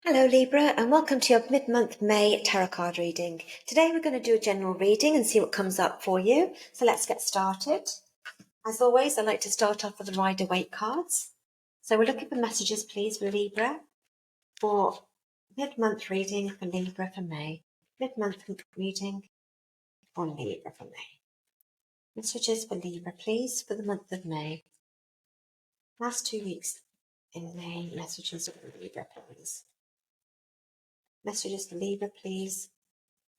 Hello Libra, and welcome to your mid-month May tarot card reading. Today we're going to do a general reading and see what comes up for you. So let's get started. As always, I like to start off with the Rider-Waite cards. So we're looking for messages, please, for Libra for mid-month reading for Libra for May. Mid-month reading for Libra for May. Messages for Libra, please, for the month of May. Last 2 weeks in May, messages for Libra, please. Messages for Libra, please.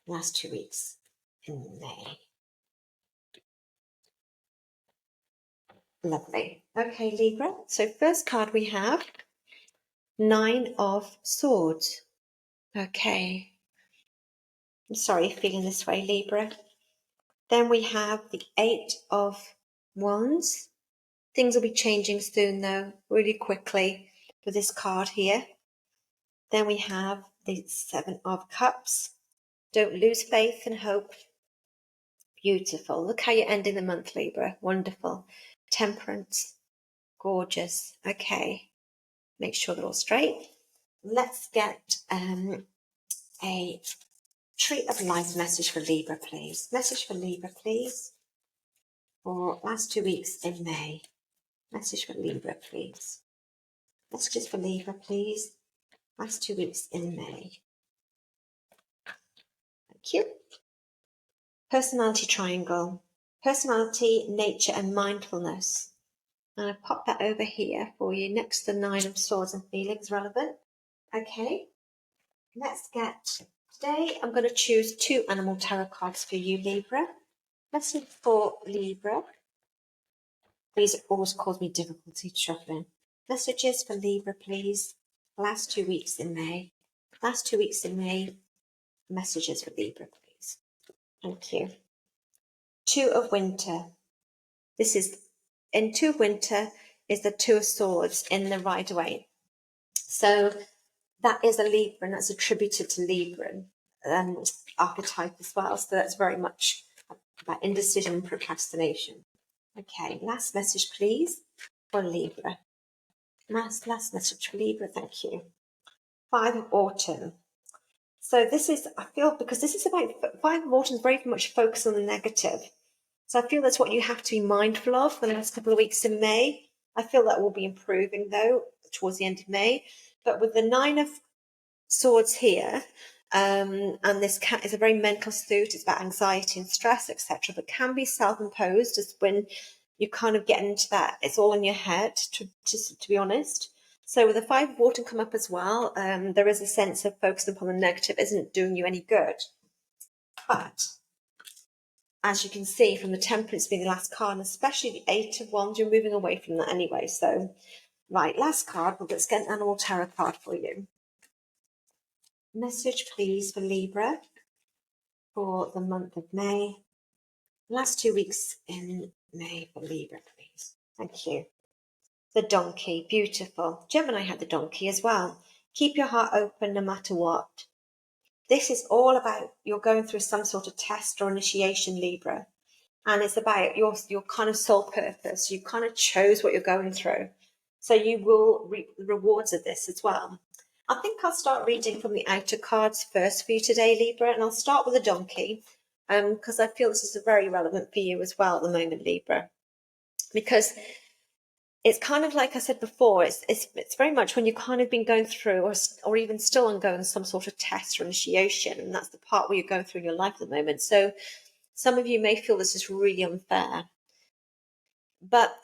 Last 2 weeks in May. Lovely. Okay, Libra. So first card we have 9 of Swords. Okay. I'm sorry feeling this way, Libra. Then we have the 8 of Wands. Things will be changing soon though, really quickly for this card here. Then we have the 7 of Cups. Don't lose faith and hope. Beautiful. Look how you're ending the month, Libra. Wonderful. Temperance. Gorgeous. Okay. Make sure they're all straight. Let's get a tree of life message for Libra, please. Message for Libra, please. For last 2 weeks in May. Message for Libra, please. Messages for Libra, please. Last 2 weeks in May. Thank you. Personality triangle. Personality, nature, and mindfulness. And I've popped that over here for you next to the 9 of Swords and feelings relevant. Okay. Let's get, today I'm going to choose 2 animal tarot cards for you, Libra. Message for Libra. These always cause me difficulty shuffling. Messages for Libra, please. Last 2 weeks in May. Last 2 weeks in May. Messages for Libra, please. Thank you. 2 of Winter. This is, in 2 of Winter is the 2 of Swords in the Rider-Waite. So that is a Libra, and that's attributed to Libra archetype as well. So that's very much about indecision and procrastination. Okay, last message, please, for Libra. Last message for Libra, thank you. 5 of Autumn. So this is, I feel, because this is about, 5 of Autumn is very much focused on the negative. So I feel that's what you have to be mindful of for the next couple of weeks in May. I feel that will be improving, though, towards the end of May. But with the 9 of Swords here, and this cat is a very mental suit. It's about anxiety and stress, etc., but can be self-imposed, as when you kind of get into that, it's all in your head, to be honest. So with the 5 of Autumn come up as well, there is a sense of focusing upon the negative isn't doing you any good. But as you can see from the Temperance being the last card, and especially the 8 of Wands, you're moving away from that anyway. So, right, last card, but let's get an animal tarot card for you. Message, please, for Libra for the month of May. Last 2 weeks in May for Libra, please. Thank you. The donkey, beautiful. Gemini had the donkey as well. Keep your heart open no matter what. This is all about you're going through some sort of test or initiation, Libra. And it's about your kind of soul purpose. You kind of chose what you're going through. So you will reap the rewards of this as well. I think I'll start reading from the outer cards first for you today, Libra, and I'll start with the donkey, because I feel this is very relevant for you as well at the moment, Libra, because it's kind of like I said before, it's very much when you've kind of been going through or even still ongoing some sort of test or initiation, and that's the part where you're going through in your life at the moment. So some of you may feel this is really unfair, but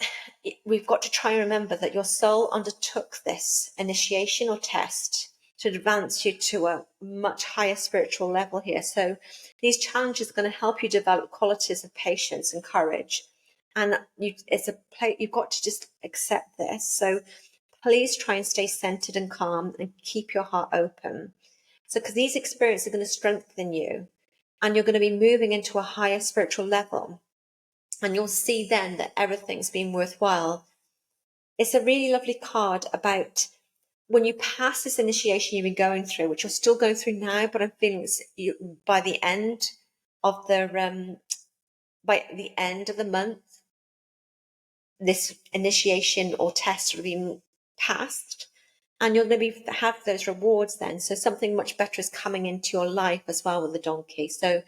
we've got to try and remember that your soul undertook this initiation or test to advance you to a much higher spiritual level here. So these challenges are going to help you develop qualities of patience and courage. And you've got to just accept this. So please try and stay centered and calm and keep your heart open. So because these experiences are going to strengthen you, and you're going to be moving into a higher spiritual level. And you'll see then that everything's been worthwhile. It's a really lovely card about when you pass this initiation you've been going through, which you're still going through now, but I'm feeling by the end of the month, this initiation or test will have been passed, and you're going to have those rewards then. So something much better is coming into your life as well with the donkey. So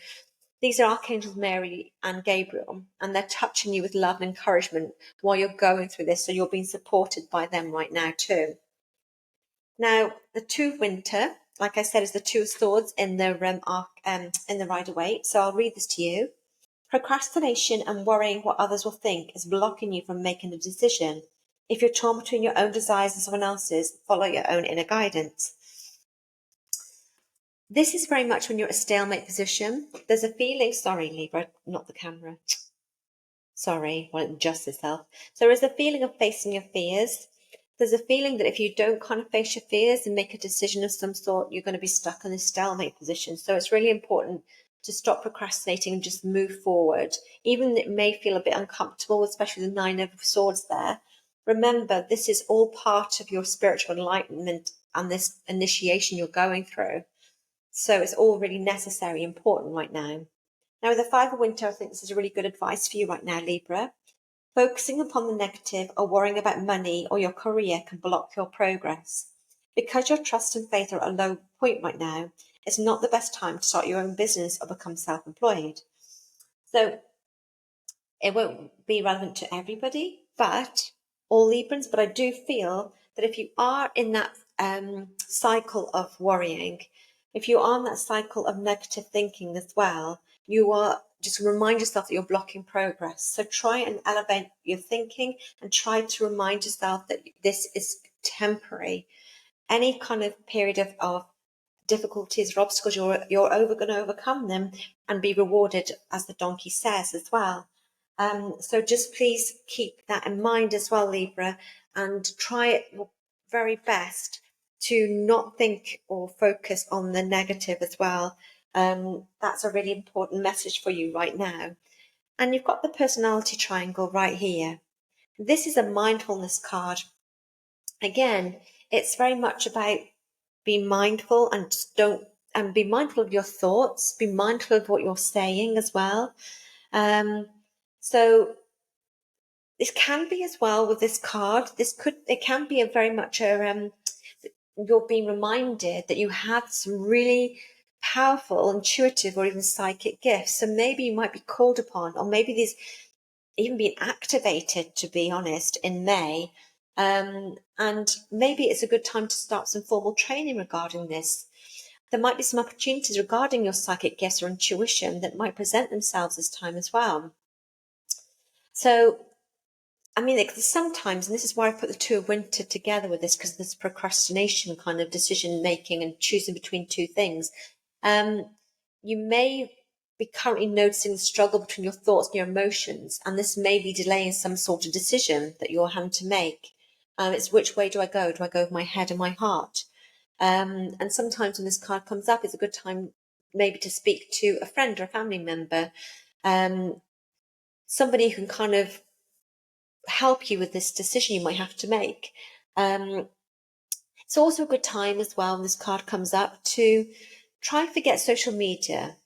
these are Archangels Mary and Gabriel, and they're touching you with love and encouragement while you're going through this. So you're being supported by them right now too. Now, the Two of Winter, like I said, is the Two of Swords in the in the Rider-Waite. So I'll read this to you. Procrastination and worrying what others will think is blocking you from making a decision. If you're torn between your own desires and someone else's, follow your own inner guidance. This is very much when you're at a stalemate position. There's a feeling, sorry, Libra, not the camera. Sorry, won't adjust itself. So there is a feeling of facing your fears. There's a feeling that if you don't kind of face your fears and make a decision of some sort, you're going to be stuck in this stalemate position. So it's really important to stop procrastinating and just move forward. Even it may feel a bit uncomfortable, especially the Nine of Swords there. Remember, this is all part of your spiritual enlightenment and this initiation you're going through. So it's all really necessary, important right now. Now, with the Five of Winter, I think this is really good advice for you right now, Libra. Focusing upon the negative or worrying about money or your career can block your progress. Because your trust and faith are at a low point right now, it's not the best time to start your own business or become self-employed. So it won't be relevant to everybody, but all Librans. But I do feel that if you are in that cycle of worrying, if you're on that cycle of negative thinking as well, you are just remind yourself that you're blocking progress. So try and elevate your thinking and try to remind yourself that this is temporary. Any kind of period of difficulties or obstacles, you're going to overcome them and be rewarded, as the donkey says as well. So just please keep that in mind as well, Libra, and try your very best to not think or focus on the negative as well. That's a really important message for you right now. And you've got the personality triangle right here. This is a mindfulness card. Again, it's very much about being mindful and be mindful of your thoughts, be mindful of what you're saying as well. So this can be as well with this card. It can be a very much you're being reminded that you have some really powerful, intuitive, or even psychic gifts. So maybe you might be called upon, or maybe these even being activated, to be honest, in May. And maybe it's a good time to start some formal training regarding this. There might be some opportunities regarding your psychic gifts or intuition that might present themselves this time as well. So, I mean, sometimes, and this is why I put the Two of Winter together with this, because there's procrastination kind of decision making and choosing between two things. You may be currently noticing the struggle between your thoughts and your emotions, and this may be delaying some sort of decision that you're having to make. It's which way do I go? Do I go with my head and my heart? And sometimes when this card comes up, it's a good time maybe to speak to a friend or a family member, somebody who can kind of help you with this decision you might have to make. It's also a good time as well, when this card comes up, to try and forget social media,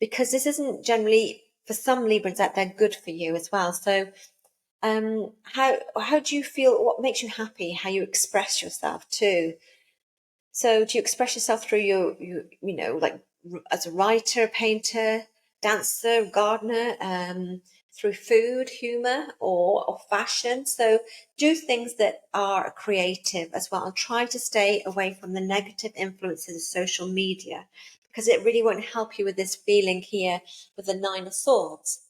because this isn't generally, for some Librans out there, good for you as well. So how do you feel? What makes you happy? How you express yourself too? So do you express yourself through your like as a writer, painter, dancer, gardener, through food, humor, or fashion? So do things that are creative as well. Try to stay away from the negative influences of social media, because it really won't help you with this feeling here with the Nine of Swords.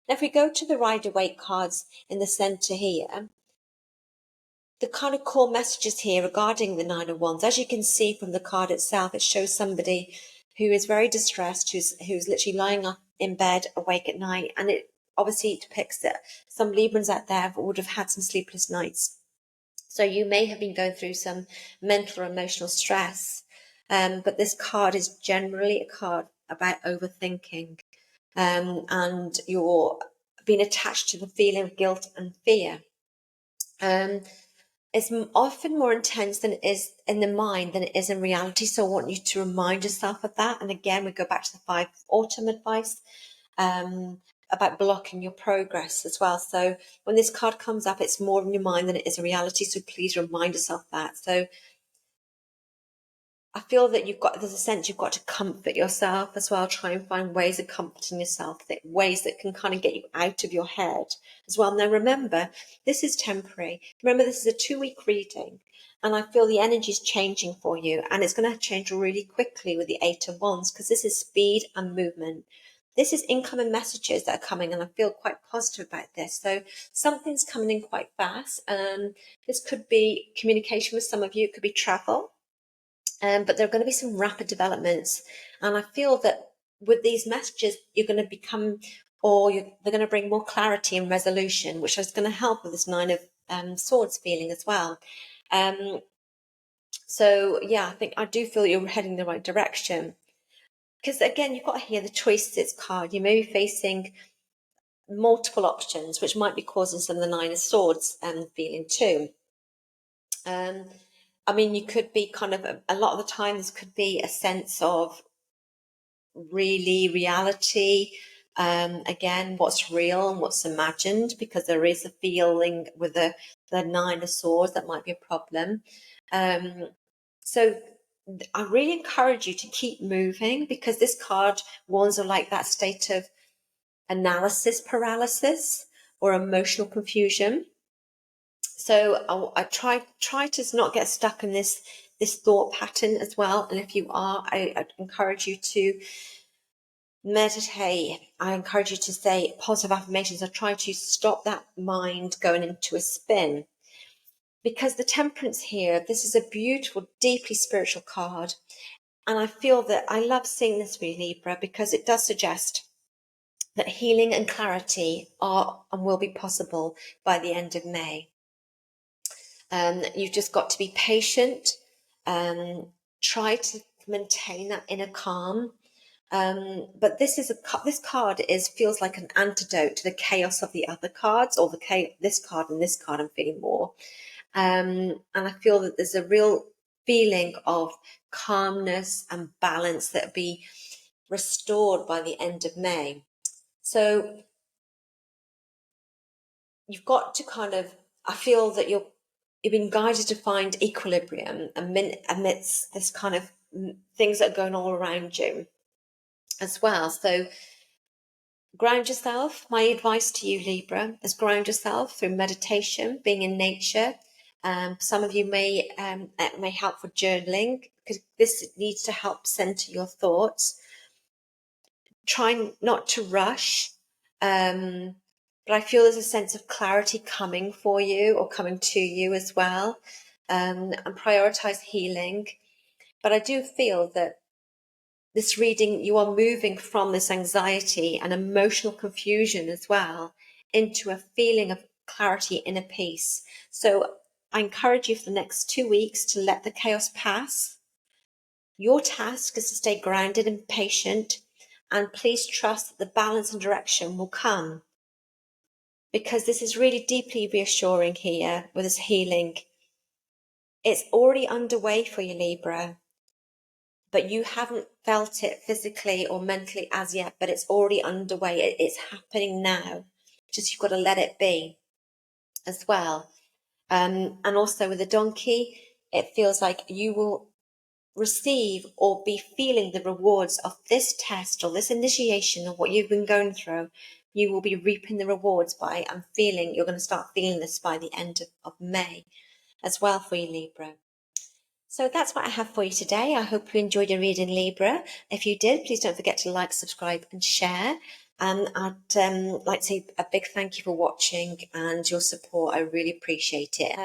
Now, if we go to the Rider-Waite cards in the center here, the kind of core messages here regarding the Nine of Wands, as you can see from the card itself, it shows somebody who is very distressed, who's literally lying up in bed awake at night, and it obviously depicts that some Librans out there would have had some sleepless nights. So you may have been going through some mental or emotional stress, but this card is generally a card about overthinking, and you're being attached to the feeling of guilt and fear. It's often more intense than it is in the mind than it is in reality. So I want you to remind yourself of that. And again, we go back to the 5 autumn advice about blocking your progress as well. So when this card comes up, it's more in your mind than it is in reality. So please remind yourself that. So I feel that there's a sense you've got to comfort yourself as well. Try and find ways of comforting yourself, ways that can kind of get you out of your head as well. Now, remember, this is temporary. Remember, this is a 2-week reading, and I feel the energy is changing for you, and it's going to change really quickly with the Eight of Wands, because this is speed and movement. This is incoming messages that are coming, and I feel quite positive about this. So something's coming in quite fast. This could be communication with some of you. It could be travel. But there are going to be some rapid developments. And I feel that with these messages, you're going to become, they're going to bring more clarity and resolution, which is going to help with this Nine of Swords feeling as well. So yeah, I do feel you're heading the right direction. Because again, you've got here the choices card. You may be facing multiple options, which might be causing some of the Nine of Swords feeling too. I mean, you could be kind of, a lot of the time, this could be a sense of reality. Again, what's real and what's imagined, because there is a feeling with the Nine of Swords that might be a problem. So I really encourage you to keep moving, because this card warns of like that state of analysis paralysis or emotional confusion. So I try to not get stuck in this thought pattern as well. And if you are, I encourage you to meditate. I encourage you to say positive affirmations. I try to stop that mind going into a spin. Because the Temperance here, this is a beautiful, deeply spiritual card. And I feel that I love seeing this for you, Libra, because it does suggest that healing and clarity are and will be possible by the end of May. You've just got to be patient. Try to maintain that inner calm. But this card feels like an antidote to the chaos of the other cards, or this card and this card. I'm feeling more, and I feel that there's a real feeling of calmness and balance that will be restored by the end of May. So you've got to I feel that you've been guided to find equilibrium amidst this kind of things that are going all around you as well. So ground yourself. My advice to you, Libra, is ground yourself through meditation, being in nature. Some of you may help with journaling, because this needs to help center your thoughts. Try not to rush, but I feel there's a sense of clarity coming for you, or coming to you as well, and prioritize healing. But I do feel that this reading, you are moving from this anxiety and emotional confusion as well into a feeling of clarity, inner peace. So I encourage you for the next 2 weeks to let the chaos pass. Your task is to stay grounded and patient, and please trust that the balance and direction will come, because this is really deeply reassuring here with this healing. It's already underway for you, Libra, but you haven't felt it physically or mentally as yet, but it's already underway. It's happening now. Just you've got to let it be as well. And also with the donkey, it feels like you will receive or be feeling the rewards of this test or this initiation of what you've been going through. You will be reaping the rewards by, I'm feeling, you're going to start feeling this by the end of May as well for you, Libra. So that's what I have for you today. I hope you enjoyed your reading, Libra. If you did, please don't forget to like, subscribe and share. And I'd like to say a big thank you for watching and your support. I really appreciate it.